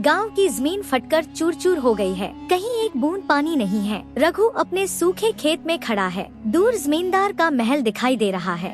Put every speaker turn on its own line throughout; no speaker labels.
गांव की जमीन फटकर चूर चूर हो गई है। कहीं एक बूंद पानी नहीं है। रघु अपने सूखे खेत में खड़ा है। दूर जमींदार का महल दिखाई दे रहा है।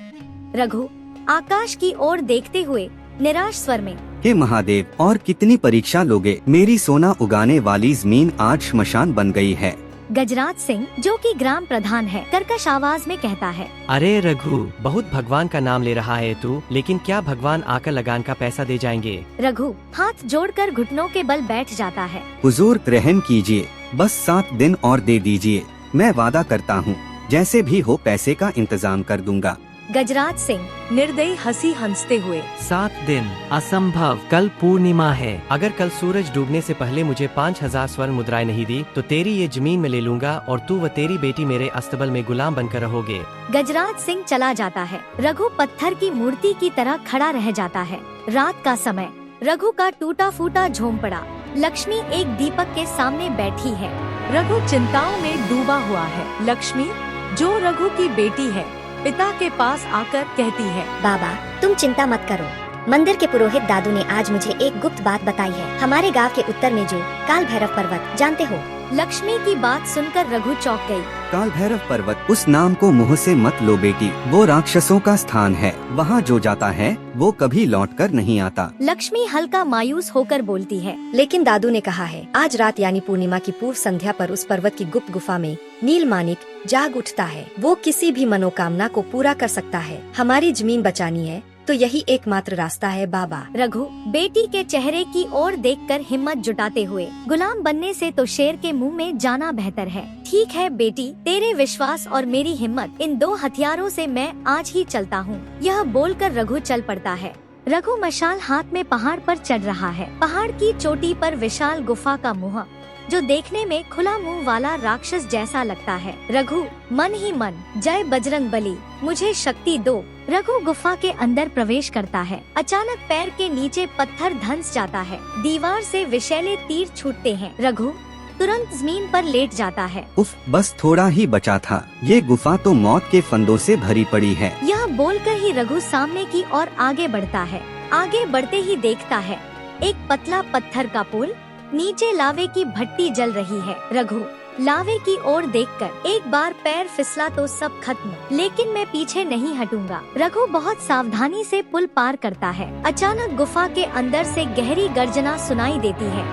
रघु आकाश की ओर देखते हुए निराश स्वर में,
हे महादेव, और कितनी परीक्षा लोगे? मेरी सोना उगाने वाली जमीन आज श्मशान बन गई है।
गजराज सिंह, जो कि ग्राम प्रधान है, कर्कश आवाज में कहता है।
अरे रघु, बहुत भगवान का नाम ले रहा है तू, लेकिन क्या भगवान आकर लगान का पैसा दे जाएंगे?
रघु हाथ जोड़कर घुटनों के बल बैठ जाता है।
हुजूर रहम कीजिए, बस 7 दिन और दे दीजिए। मैं वादा करता हूँ, जैसे भी हो पैसे का इंतजाम कर दूंगा।
गजराज सिंह
निर्दयी हंसी हंसते हुए,
7 दिन? असंभव, कल पूर्णिमा है। अगर कल सूरज डूबने से पहले मुझे 5000 स्वर्ण मुद्राएं नहीं दी तो तेरी ये जमीन में ले लूंगा और तू व तेरी बेटी मेरे अस्तबल में गुलाम बनकर रहोगे।
गजराज सिंह चला जाता है। रघु पत्थर की मूर्ति की तरह खड़ा रह जाता है। रात का समय, रघु का टूटा फूटा झोंपड़ा। लक्ष्मी एक दीपक के सामने बैठी है।
रघु चिंताओं में डूबा हुआ है। लक्ष्मी, जो रघु की बेटी है, पिता के पास आकर कहती है,
बाबा तुम चिंता मत करो। मंदिर के पुरोहित दादू ने आज मुझे एक गुप्त बात बताई है। हमारे गांव के उत्तर में जो काल भैरव पर्वत, जानते हो?
लक्ष्मी की बात सुनकर रघु चौंक गई।
काल भैरव पर्वत? उस नाम को मुंह से मत लो बेटी, वो राक्षसों का स्थान है। वहाँ जो जाता है वो कभी लौटकर नहीं आता।
लक्ष्मी हल्का मायूस होकर बोलती है,
लेकिन दादू ने कहा है आज रात यानी पूर्णिमा की पूर्व संध्या पर उस पर्वत की गुप्त गुफा में नील मानिक जाग उठता है। वो किसी भी मनोकामना को पूरा कर सकता है। हमारी जमीन बचानी है तो यही एकमात्र रास्ता है बाबा।
रघु बेटी के चेहरे की ओर देखकर हिम्मत जुटाते हुए, गुलाम बनने से तो शेर के मुंह में जाना बेहतर है। ठीक है बेटी, तेरे विश्वास और मेरी हिम्मत, इन 2 हथियारों से मैं आज ही चलता हूँ। यह बोलकर रघु चल पड़ता है। रघु मशाल हाथ में पहाड़ पर चढ़ रहा है। पहाड़ की चोटी पर विशाल गुफा का मुंह, जो देखने में खुला मुंह वाला राक्षस जैसा लगता है। रघु मन ही मन, जय बजरंग बली, मुझे शक्ति दो। रघु गुफा के अंदर प्रवेश करता है। अचानक पैर के नीचे पत्थर धंस जाता है। दीवार से विषैले तीर छूटते हैं। रघु तुरंत जमीन पर लेट जाता है।
उफ, बस थोड़ा ही बचा था। ये गुफा तो मौत के फंदों से भरी पड़ी है।
यह बोलकर ही रघु सामने की ओर आगे बढ़ता है। आगे बढ़ते ही देखता है एक पतला पत्थर का पुल, नीचे लावे की भट्टी जल रही है। रघु लावे की ओर देखकर, एक बार पैर फिसला तो सब खत्म, लेकिन मैं पीछे नहीं हटूंगा। रघु बहुत सावधानी से पुल पार करता है। अचानक गुफा के अंदर से गहरी गर्जना सुनाई देती है।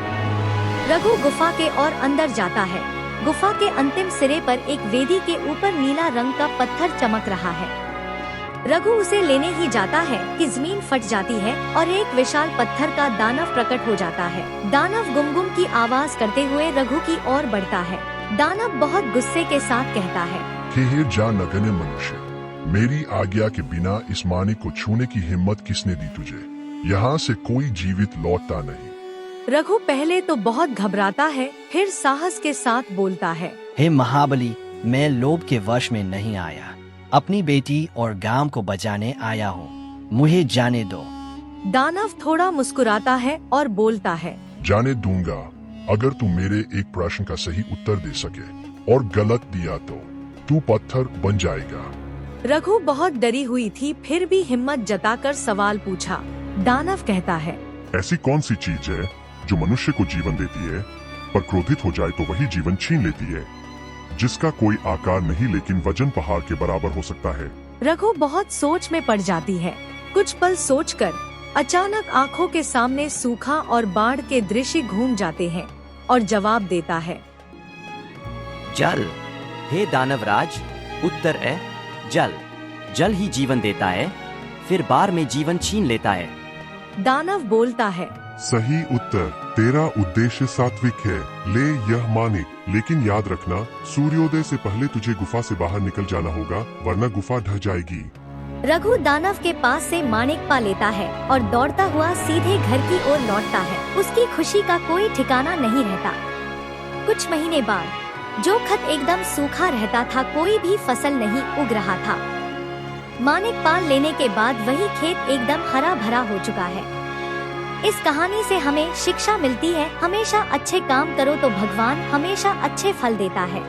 रघु गुफा के और अंदर जाता है। गुफा के अंतिम सिरे पर एक वेदी के ऊपर नीला रंग का पत्थर चमक रहा है। रघु उसे लेने ही जाता है कि जमीन फट जाती है और एक विशाल पत्थर का दानव प्रकट हो जाता है। दानव गुमगुम की आवाज करते हुए रघु की ओर बढ़ता है। दानव बहुत गुस्से के साथ कहता है,
हे जा नगण्य मनुष्य, मेरी आज्ञा के बिना इस मानिक को छूने की हिम्मत किसने दी तुझे? यहाँ से कोई जीवित लौटता नहीं।
रघु पहले तो बहुत घबराता है, फिर साहस के साथ बोलता है,
हे महाबली, मैं लोभ के वश में नहीं आया, अपनी बेटी और गांव को बचाने आया हूँ, मुझे जाने दो।
दानव थोड़ा मुस्कुराता है और बोलता है,
जाने दूंगा अगर तू मेरे एक प्रश्न का सही उत्तर दे सके, और गलत दिया तो तू पत्थर बन जाएगा।
रघु बहुत डरी हुई थी, फिर भी हिम्मत जताकर सवाल पूछा। दानव कहता है,
ऐसी कौन सी चीज है जो मनुष्य को जीवन देती है, पर क्रोधित हो जाए तो वही जीवन छीन लेती है, जिसका कोई आकार नहीं लेकिन वजन पहाड़ के बराबर हो सकता है?
रघु बहुत सोच में पड़ जाती है। कुछ पल सोचकर अचानक आंखों के सामने सूखा और बाढ़ के दृश्य घूम जाते हैं और जवाब देता है,
जल। हे दानवराज, उत्तर है जल। जल ही जीवन देता है, फिर बाढ़ में जीवन छीन लेता है।
दानव बोलता है,
सही उत्तर। तेरा उद्देश्य सात्विक है, ले यह मानिक, लेकिन याद रखना सूर्योदय से पहले तुझे गुफा से बाहर निकल जाना होगा, वरना गुफा ढह जाएगी।
रघु दानव के पास से मानिक पा लेता है और दौड़ता हुआ सीधे घर की ओर लौटता है। उसकी खुशी का कोई ठिकाना नहीं रहता। कुछ महीने बाद जो खत एकदम सूखा रहता था, कोई भी फसल नहीं उग रहा था। मानिक पाल लेने के बाद वही खेत एकदम हरा भरा हो चुका है। इस कहानी से हमें शिक्षा मिलती है, हमेशा अच्छे काम करो तो भगवान हमेशा अच्छे फल देता है।